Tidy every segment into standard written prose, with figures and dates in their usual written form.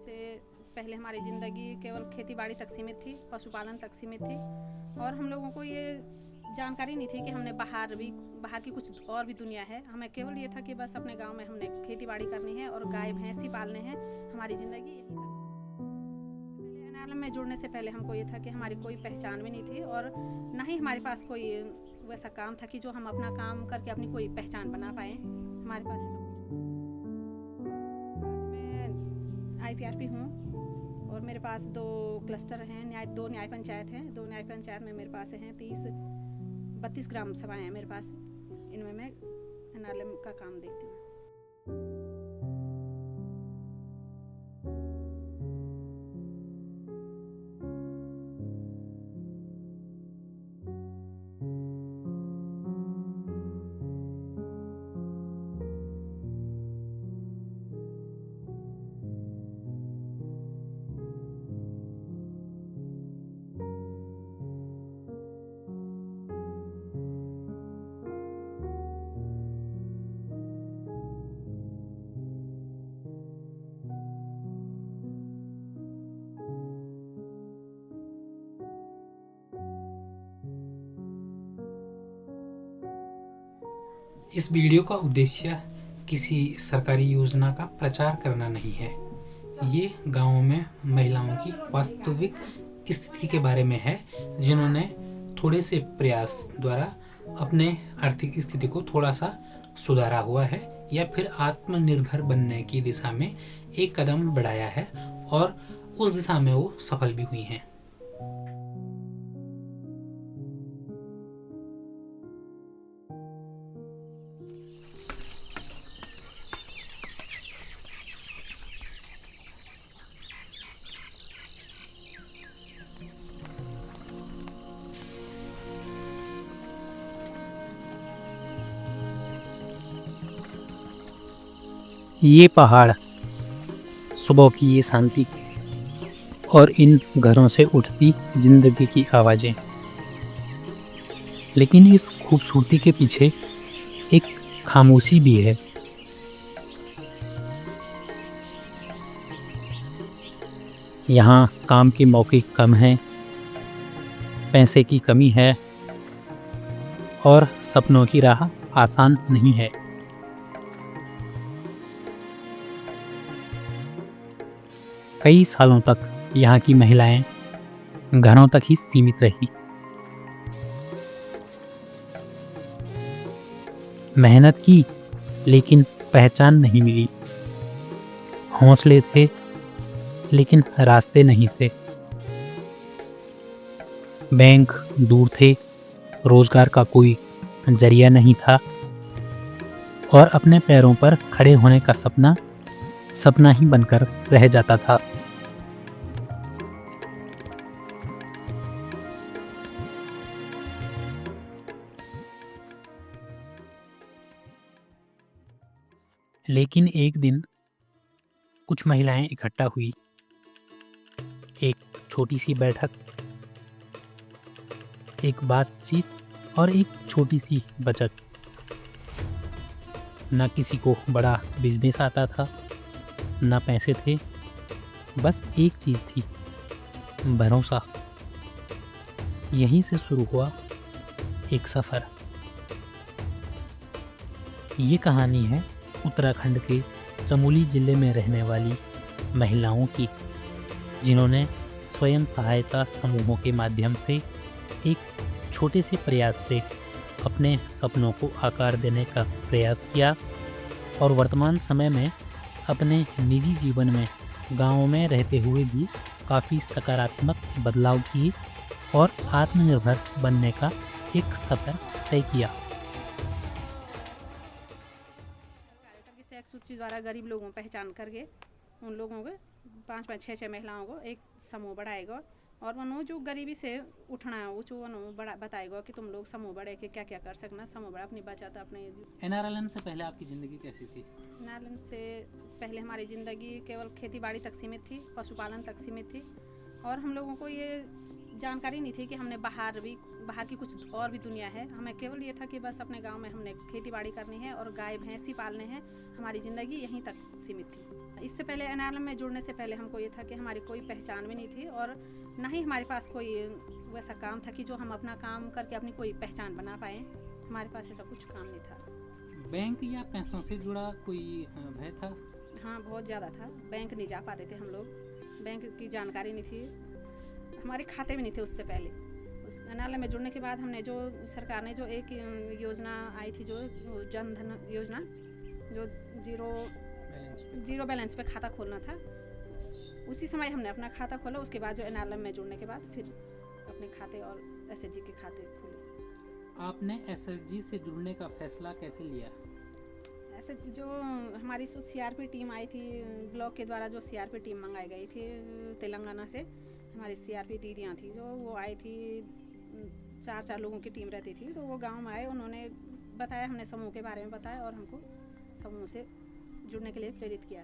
से पहले हमारी ज़िंदगी केवल खेती बाड़ी तक सीमित थी, पशुपालन तक सीमित थी और हम लोगों को ये जानकारी नहीं थी कि हमने बाहर की कुछ और भी दुनिया है। हमें केवल ये था कि बस अपने गांव में हमने खेती बाड़ी करनी है और गाय भैंस ही पालने हैं। हमारी ज़िंदगी यहीं तक। पहले एनआरएल में जुड़ने से पहले हमको ये था कि हमारी कोई पहचान भी नहीं थी और ना ही हमारे पास कोई वैसा काम था कि जो हम अपना काम करके अपनी कोई पहचान बना पाएँ। हमारे पास ये सब कुछ। आज मैं IPRP हूँ और मेरे पास 2 क्लस्टर हैं, 2 न्याय पंचायत हैं। 2 न्याय पंचायत में मेरे पास हैं 32 ग्राम सभाएं हैं मेरे पास। इनमें मैं एनआरएल का काम देखती हूँ। इस वीडियो का उद्देश्य किसी सरकारी योजना का प्रचार करना नहीं है। ये गाँव में महिलाओं की वास्तविक स्थिति के बारे में है, जिन्होंने थोड़े से प्रयास द्वारा अपने आर्थिक स्थिति को थोड़ा सा सुधारा हुआ है या फिर आत्मनिर्भर बनने की दिशा में एक कदम बढ़ाया है और उस दिशा में वो सफल भी हुई हैं। ये पहाड़, सुबह की ये शांति और इन घरों से उठती जिंदगी की आवाज़ें। लेकिन इस खूबसूरती के पीछे एक खामोशी भी है। यहाँ काम के मौके कम हैं, पैसे की कमी है और सपनों की राह आसान नहीं है। कई सालों तक यहाँ की महिलाएं घरों तक ही सीमित रही। मेहनत की, लेकिन पहचान नहीं मिली। हौसले थे, लेकिन रास्ते नहीं थे। बैंक दूर थे, रोजगार का कोई जरिया नहीं था और अपने पैरों पर खड़े होने का सपना ही बनकर रह जाता था। लेकिन एक दिन कुछ महिलाएं इकट्ठा हुई। एक छोटी सी बैठक, एक बातचीत और एक छोटी सी बचत। ना किसी को बड़ा बिजनेस आता था, ना पैसे थे, बस एक चीज़ थी, भरोसा। यहीं से शुरू हुआ एक सफ़र। ये कहानी है उत्तराखंड के चमोली ज़िले में रहने वाली महिलाओं की, जिन्होंने स्वयं सहायता समूहों के माध्यम से एक छोटे से प्रयास से अपने सपनों को आकार देने का प्रयास किया और वर्तमान समय में अपने निजी जीवन में गाँव में रहते हुए भी काफ़ी सकारात्मक बदलाव किए और आत्मनिर्भर बनने का एक सफ़र तय किया। की सेक्स सूची द्वारा गरीब लोगों को पहचान करके उन लोगों को 5-5, 6-6 महिलाओं को एक समूह बढ़ाएगा और उन्होंने जो गरीबी से उठना है वो उन्होंने बड़ा बताएगा कि तुम लोग समूह बढ़े के क्या क्या कर सकना। समूह बढ़ा अपनी बचत अपने। एनआरएलएम से पहले आपकी ज़िंदगी कैसी थी? एनआरएल से पहले हमारी ज़िंदगी केवल खेती बाड़ी तक सीमित थी, पशुपालन तक सीमित थी और हम लोगों को ये जानकारी नहीं थी कि हमने बाहर की कुछ और भी दुनिया है। हमें केवल ये था कि बस अपने गांव में हमने खेती बाड़ी करनी है और गाय भैंसी पालने हैं। हमारी ज़िंदगी यहीं तक सीमित थी। इससे पहले एनआरएलएम में जुड़ने से पहले हमको ये था कि हमारी कोई पहचान भी नहीं थी और ना ही हमारे पास कोई वैसा काम था कि जो हम अपना काम करके अपनी कोई पहचान बना पाएँ। हमारे पास ऐसा कुछ काम नहीं था। बैंक या पैसों से जुड़ा कोई भय था? हाँ, बहुत ज़्यादा था। बैंक नहीं जा पाते थे हम लोग, बैंक की जानकारी नहीं थी, हमारे खाते भी नहीं थे उससे पहले। उस एनआरएलएम में जुड़ने के बाद हमने जो सरकार ने जो एक योजना आई थी, जो जन धन योजना, जो जीरो बैलेंस पे खाता खोलना था, उसी समय हमने अपना खाता खोला। उसके बाद जो एनआरएलएम में जुड़ने के बाद फिर अपने खाते और एसएचजी के खाते खोले। आपने एसएचजी से जुड़ने का फैसला कैसे लिया? ऐसे जो हमारी सीआरपी टीम आई थी, ब्लॉक के द्वारा जो सीआरपी टीम मंगाई गई थी तेलंगाना से, हमारी सीआरपी दीदियाँ थी जो वो आई थी, 4 लोगों की टीम रहती थी। तो वो गांव में आए, उन्होंने बताया, हमने समूह के बारे में बताया और हमको समूह से जुड़ने के लिए प्रेरित किया।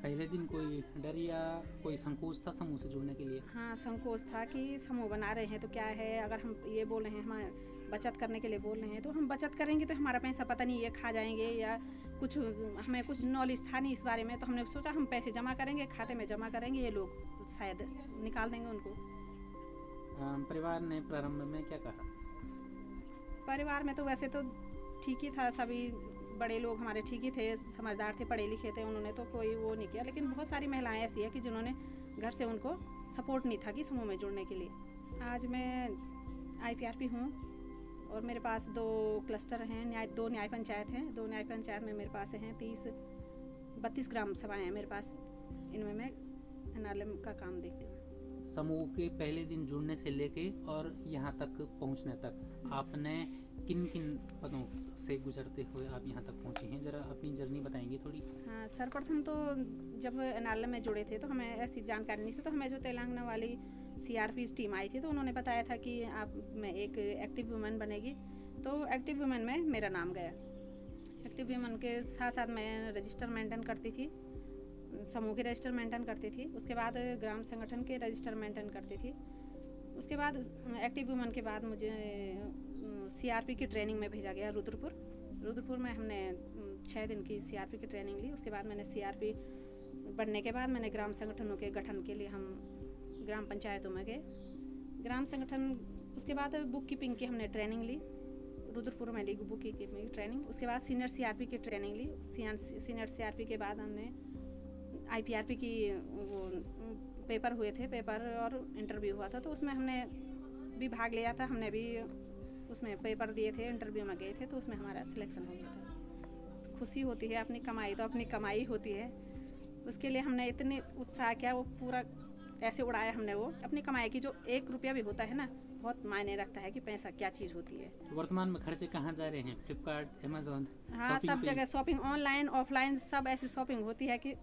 पहले दिन कोई डर या कोई संकोच था समूह से जुड़ने के लिए? हाँ, संकोच था कि समूह बना रहे हैं तो क्या है, अगर हम ये बोल रहे हैं, हम बचत करने के लिए बोल रहे हैं, तो हम बचत करेंगे तो हमारा पैसा पता नहीं ये खा जाएंगे या कुछ, हमें कुछ नॉलेज था नहीं इस बारे में। तो हमने सोचा हम पैसे जमा करेंगे, खाते में जमा करेंगे, ये लोग शायद निकाल देंगे उनको। परिवार ने प्रारंभ में क्या कहा? परिवार में तो वैसे तो ठीक ही था, सभी बड़े लोग हमारे ठीक ही थे, समझदार थे, पढ़े लिखे थे, उन्होंने तो कोई वो नहीं किया। लेकिन बहुत सारी महिलाएं ऐसी है कि जिन्होंने घर से उनको सपोर्ट नहीं था कि समूह में जुड़ने के लिए। आज मैं IPRP हूँ और मेरे पास 2 क्लस्टर हैं, 2 न्याय पंचायत हैं। 2 न्याय पंचायत में मेरे पास हैं 32 ग्राम सभाएँ हैं मेरे पास। इनमें मैं एनआरएलएम का काम देखती हूँ। समूह के पहले दिन जुड़ने से लेके और यहाँ तक पहुँचने तक आपने किन किन पदों से गुजरते हुए आप यहाँ तक पहुँची हैं? ज़रा अपनी जर्नी बताएंगी थोड़ी। हाँ, सर्वप्रथम तो जब एनआरएलएम में जुड़े थे तो हमें ऐसी जानकारी नहीं थी। तो हमें जो तेलंगाना वाली सीआरपी टीम आई थी तो उन्होंने बताया था कि आप में एक एक्टिव वुमेन बनेगी। तो एक्टिव वुमेन में मेरा नाम गया। एक्टिव वुमेन के साथ साथ मैं रजिस्टर मेंटेन करती थी, समूह के रजिस्टर मेंटेन करती थी। उसके बाद ग्राम संगठन के रजिस्टर मेंटेन करती थी। उसके बाद एक्टिव वुमेन के बाद मुझे सीआरपी की ट्रेनिंग में भेजा गया रुद्रपुर में। हमने 6 दिन की सीआरपी की ट्रेनिंग ली। उसके बाद मैंने सीआरपी बनने के बाद मैंने ग्राम संगठनों के गठन के लिए हम ग्राम पंचायतों में गए, ग्राम संगठन। उसके बाद बुक कीपिंग की हमने ट्रेनिंग ली, रुद्रपुर में ली बुक कीपिंग की ट्रेनिंग। उसके बाद सीनियर सीआरपी की ट्रेनिंग ली। सीनियर सीआरपी के बाद हमने IPRP की वो पेपर हुए थे, पेपर और इंटरव्यू हुआ था, तो उसमें हमने भी भाग लिया था। हमने भी उसमें पेपर दिए थे, इंटरव्यू में गए थे, तो उसमें हमारा सिलेक्शन हो गया था। खुशी होती है, अपनी कमाई तो अपनी कमाई होती है, उसके लिए हमने इतने उत्साह किया, वो पूरा ऐसे उड़ाया हमने। वो अपनी कमाई की जो 1 रुपया भी होता है ना, बहुत मायने रखता है कि पैसा क्या चीज़ होती है। वर्तमान में खर्चे कहाँ जा रहे हैं? फ्लिपकार्ट, अमेजोन? हाँ, सब जगह शॉपिंग, ऑनलाइन ऑफलाइन सब ऐसी शॉपिंग होती है कि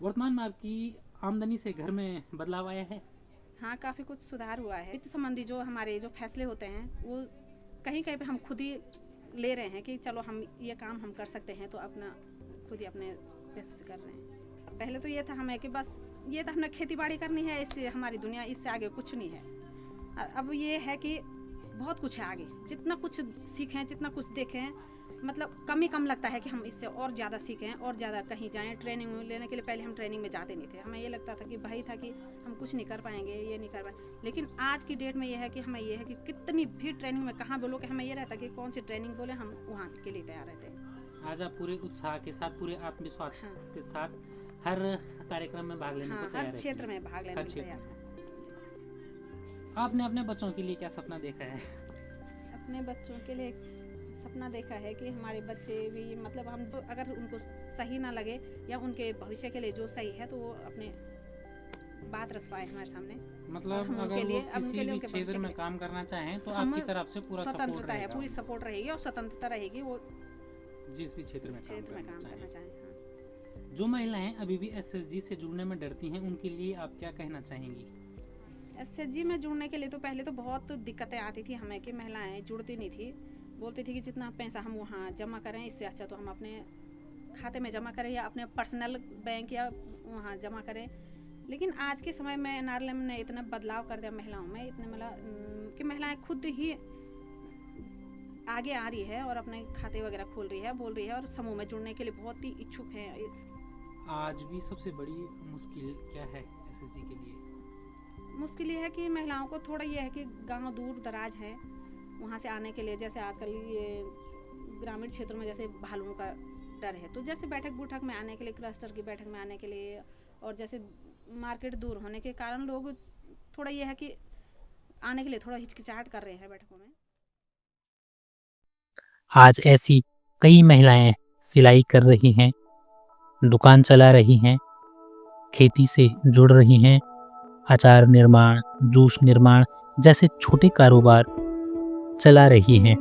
वर्तमान में आपकी आमदनी से घर में बदलाव आया है? हाँ, काफ़ी कुछ सुधार हुआ है। वित्त संबंधी जो हमारे जो फैसले होते हैं वो कहीं कहीं पे हम खुद ही ले रहे हैं कि चलो हम ये काम हम कर सकते हैं, तो अपना खुद ही अपने पैसों से कर रहे हैं। पहले तो ये था हमें कि बस ये था हमने खेती बाड़ी करनी है, इससे हमारी दुनिया, इससे आगे कुछ नहीं है। और अब ये है कि बहुत कुछ है आगे, जितना कुछ सीखें, जितना कुछ देखें, मतलब कम लगता है कि हम इससे और ज़्यादा सीखें और ज़्यादा कहीं जाएं। ट्रेनिंग लेने के लिए पहले हम ट्रेनिंग में जाते नहीं थे, हमें ये लगता था कि भाई था कि हम कुछ नहीं कर पाएंगे, ये नहीं कर पाएंगे। लेकिन आज की डेट में ये है कि हमें ये है कि कितनी भी ट्रेनिंग में कहाँ बोलो, कि हमें ये रहता कि कौन सी ट्रेनिंग बोले, हम वहाँ के लिए तैयार रहते हैं। आज आप पूरे उत्साह के साथ, पूरे आत्मविश्वास हाँ। के साथ हर कार्यक्रम में भाग लेने हाँ, को तैयार हर क्षेत्र में भाग लेने को तैयार है। आपने अपने बच्चों के लिए क्या सपना देखा है? अपने बच्चों के लिए सपना देखा है कि हमारे बच्चे भी, मतलब हम तो अगर उनको सही ना लगे या उनके भविष्य के लिए जो सही है, तो वो अपने बात रख पाए हमारे सामने। मतलब अगर वो किसी भी क्षेत्र में काम करना चाहें तो आपकी तरफ से पूरा स्वतंत्रता है, पूरी सपोर्ट रहेगी और स्वतंत्रता रहेगी, वो जिस भी क्षेत्र में काम करना चाहें। जो महिलाएं अभी भी SHG से जुड़ने में डरती हैं, उनके लिए आप क्या कहना चाहेंगी? SHG में जुड़ने के लिए तो पहले तो बहुत दिक्कतें आती थी हमें, कि महिलाएं जुड़ती नहीं थी, बोलती थी कि जितना पैसा हम वहाँ जमा करें, इससे अच्छा तो हम अपने खाते में जमा करें या अपने पर्सनल बैंक या वहाँ जमा करें। लेकिन आज के समय में एनआरएलएम ने इतना बदलाव कर दिया महिलाओं में, इतने मतलब कि महिलाएं खुद ही आगे आ रही है और अपने खाते वगैरह खोल रही है, बोल रही है और समूह में जुड़ने के लिए बहुत ही इच्छुक है। आज भी सबसे बड़ी मुश्किल क्या है एसएचजी के लिए? मुश्किल ये है कि महिलाओं को थोड़ा ये है कि गांव दूर दराज है, वहाँ से आने के लिए जैसे आजकल ये ग्रामीण क्षेत्रों में जैसे भालुओं का डर है, तो जैसे बैठक बुठक में आने के लिए, क्लस्टर की बैठक में आने के लिए, और जैसे मार्केट दूर होने के कारण लोग थोड़ा ये है कि आने के लिए थोड़ा हिचकिचाहट कर रहे हैं बैठकों में। आज ऐसी कई महिलाएं सिलाई कर रही हैं, दुकान चला रही हैं, खेती से जुड़ रही हैं, अचार निर्माण, जूस निर्माण जैसे छोटे कारोबार चला रही हैं।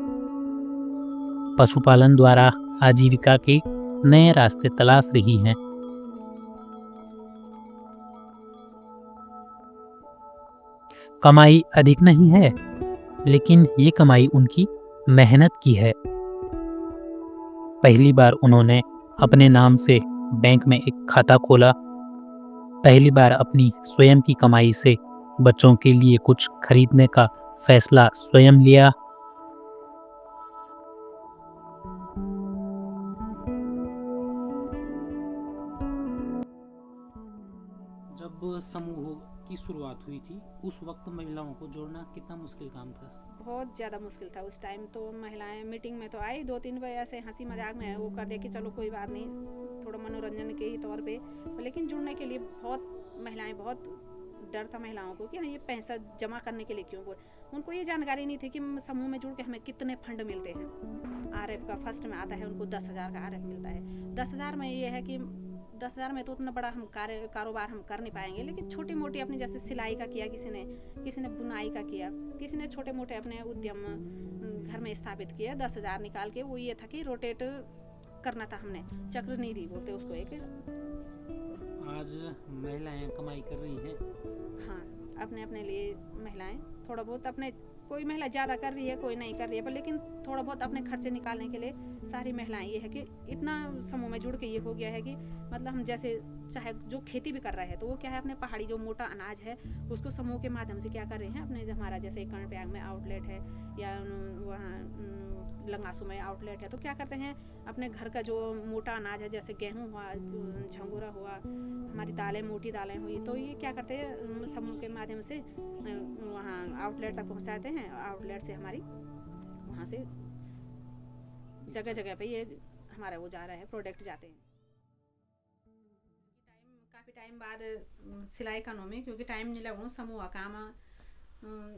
पशुपालन द्वारा आजीविका के नए रास्ते तलाश रही हैं। कमाई अधिक नहीं है, लेकिन ये कमाई उनकी मेहनत की है। पहली बार उन्होंने अपने नाम से बैंक में एक खाता खोला, पहली बार अपनी स्वयं की कमाई से बच्चों के लिए कुछ खरीदने का फैसला स्वयं लिया। जब समूह की शुरुआत हुई थी उस वक्त महिलाओं को जोड़ना कितना मुश्किल काम था? बहुत ज़्यादा मुश्किल था उस टाइम। तो महिलाएं मीटिंग में तो आई, 2-3 बार ऐसे हंसी मजाक में वो कर दिया कि चलो कोई बात नहीं, थोड़ा मनोरंजन के ही तौर पे, लेकिन जुड़ने के लिए बहुत महिलाएं, बहुत डर था महिलाओं को कि हाँ ये पैसा जमा करने के लिए क्यों बोल। उनको ये जानकारी नहीं थी कि समूह में जुड़ के हमें कितने फंड मिलते हैं। आरएफ का फर्स्ट में आता है उनको 10,000 का आरएफ मिलता है। 10,000 में ये है कि 10,000 में तो उतना बड़ा हम कारोबार हम कर नहीं पाएंगे, लेकिन छोटी मोटी अपनी जैसे सिलाई का किया, किसी ने बुनाई का किया, किसी ने छोटे मोटे अपने उद्यम घर में स्थापित किया। 10,000 निकाल के वो ये था कि रोटेट करना था हमने, चक्र निधि बोलते उसको एक। आज महिलाएं कमाई कर रही हैं। हाँ, अपने अपने लिए महिलाएं थोड़ा बहुत अपने, कोई महिला ज़्यादा कर रही है, कोई नहीं कर रही है, पर लेकिन थोड़ा बहुत अपने खर्चे निकालने के लिए सारी महिलाएं, ये है कि इतना समूह में जुड़ के ये हो गया है कि मतलब हम जैसे चाहे जो खेती भी कर रहे हैं तो वो क्या है, अपने पहाड़ी जो मोटा अनाज है उसको समूह के माध्यम से क्या कर रहे हैं, अपने हमारा जैसे कर्णप्रयाग में आउटलेट है या वहाँ लंगासू में आउटलेट है, तो क्या करते हैं अपने घर का जो मोटा अनाज है जैसे गेहूँ हुआ, झंगोरा हुआ, हमारी दालें, मोटी दालें हुई, तो ये क्या करते हैं समूह के माध्यम से वहाँ आउटलेट तक पहुँचाते हैं। आउटलेट से हमारी वहाँ से जगह जगह पे ये हमारा वो जा रहा है, प्रोडक्ट जाते हैं। काफ़ी टाइम बाद सिलाई करने में, क्योंकि टाइम नहीं लगो समूह काम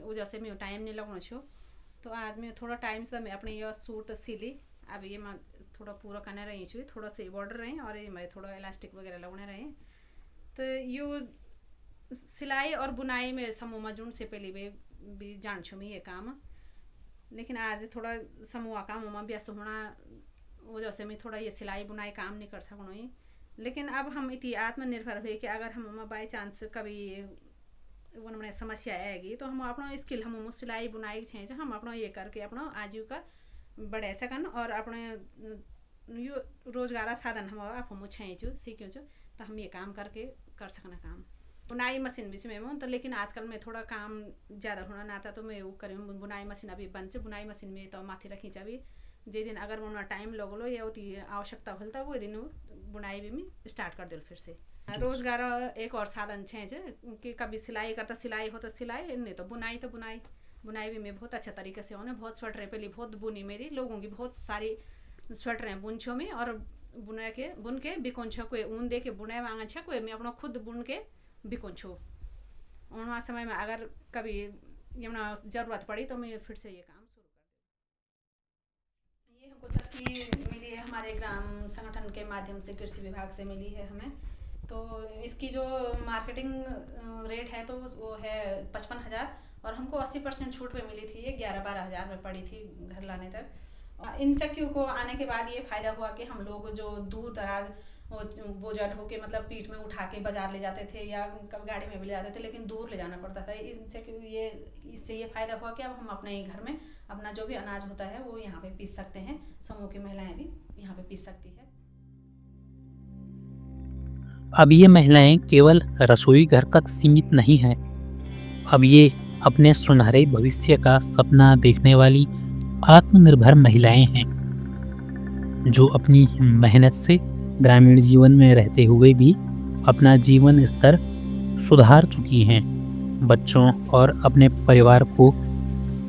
वजह से मैं टाइम नहीं लगो छो, तो आज मैं थोड़ा टाइम से मैं अपने ये सूट सिली। अब ये मैं थोड़ा पूरा करने रही छू, थोड़ा से बॉर्डर रहे और ये मैं थोड़ा इलास्टिक वगैरह लगने रहे। तो यो सिलाई और बुनाई में समूह में जुड़ने से पहले भी जान छू मैं ये काम, लेकिन आज थोड़ा समूह काम में व्यस्त होना वजह से मैं थोड़ा ये सिलाई बुनाई काम नहीं कर सकूँ। लेकिन अब हम इतनी आत्मनिर्भर हुए कि अगर हम बाई चांस कभी वन में समस्या आएगी तो हम अपना स्किल हम सिलाई बुनाई छे हम अपना ये करके अपना आजीविका बढ़ा सकन और अपने यो रोजगार साधन हम आप छे सीखो तो हम ये काम करके कर सकना काम। बुनाई मशीन भी में तो, लेकिन आजकल में थोड़ा काम ज़्यादा होना ना था तो मैं वो करूँ बुनाई मशीन अभी बन बुनाई मशीन में तो माथी रखी अभी जे दिन अगर उन्हें टाइम लगलो या उतनी आवश्यकता होल तो वो दिन बुनाई भी मैं स्टार्ट कर दिल फिर से। रोजगार एक और साधन छे कि कभी सिलाई करता सिलाई हो तो सिलाई, नहीं तो बुनाई भी मैं बहुत अच्छा तरीके से होने, बहुत स्वेटर पहले बहुत बुनी, मेरी लोगों की बहुत सारी स्वेटरें बुन छो में और बुन के बिकोन छो, कोई ऊन दे के बुनाई मांगा छे, कोई मैं अपना खुद बुन के बिकोन छो। उन समय में अगर कभी यमुना ज़रूरत पड़ी तो मैं फिर से ये काम शुरू कर। ये हमको चक्की मिली है हमारे ग्राम संगठन के माध्यम से, कृषि विभाग से मिली है हमें। तो इसकी जो मार्केटिंग रेट है तो वो है 55,000 और हमको 80% छूट पे मिली थी। ये 11-12 हज़ार में पड़ी थी घर लाने तक। इन चक्कियों को आने के बाद ये फ़ायदा हुआ कि हम लोग जो दूर दराज बोझा ढो के मतलब पीठ में उठा के बाजार ले जाते थे या कभी गाड़ी में भी ले जाते थे, लेकिन दूर ले जाना पड़ता था। इससे ये फ़ायदा हुआ कि अब हम अपने घर में अपना जो भी अनाज होता है वो यहाँ पे पीस सकते हैं। समूह की महिलाएं भी यहाँ पे पीस सकती है। अब ये महिलाएं केवल रसोई घर तक सीमित नहीं हैं। अब ये अपने सुनहरे भविष्य का सपना देखने वाली आत्मनिर्भर महिलाएं हैं, जो अपनी मेहनत से ग्रामीण जीवन में रहते हुए भी अपना जीवन स्तर सुधार चुकी हैं। बच्चों और अपने परिवार को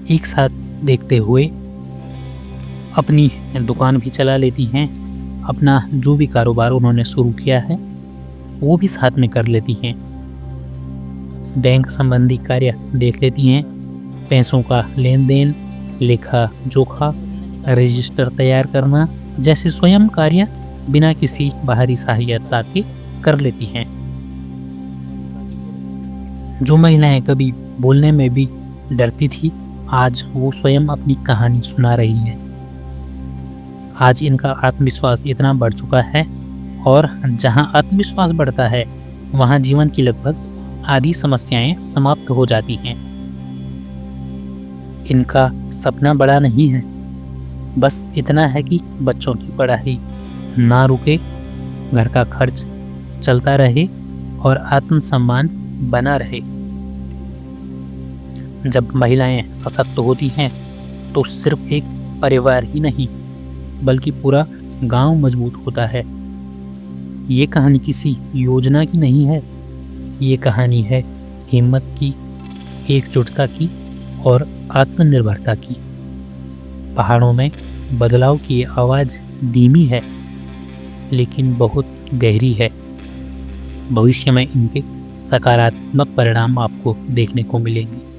एक साथ देखते हुए अपनी दुकान भी चला लेती हैं। अपना जो भी कारोबार उन्होंने शुरू किया है वो भी साथ में कर लेती हैं। बैंक संबंधी कार्य देख लेती हैं, पैसों का लेन देन, लेखा जोखा, रजिस्टर तैयार करना जैसे स्वयं कार्य बिना किसी बाहरी सहायता के कर लेती हैं। जो महिलाएं कभी बोलने में भी डरती थी, आज वो स्वयं अपनी कहानी सुना रही हैं। आज इनका आत्मविश्वास इतना बढ़ चुका है और जहां आत्मविश्वास बढ़ता है वहां जीवन की लगभग आधी समस्याएं समाप्त हो जाती हैं। इनका सपना बड़ा नहीं है, बस इतना है कि बच्चों की पढ़ाई ना रुके, घर का खर्च चलता रहे और आत्मसम्मान बना रहे। जब महिलाएं सशक्त होती हैं तो सिर्फ एक परिवार ही नहीं बल्कि पूरा गांव मजबूत होता है। ये कहानी किसी योजना की नहीं है, ये कहानी है हिम्मत की, एकजुटता की और आत्मनिर्भरता की। पहाड़ों में बदलाव की आवाज़ धीमी है लेकिन बहुत गहरी है। भविष्य में इनके सकारात्मक परिणाम आपको देखने को मिलेंगे।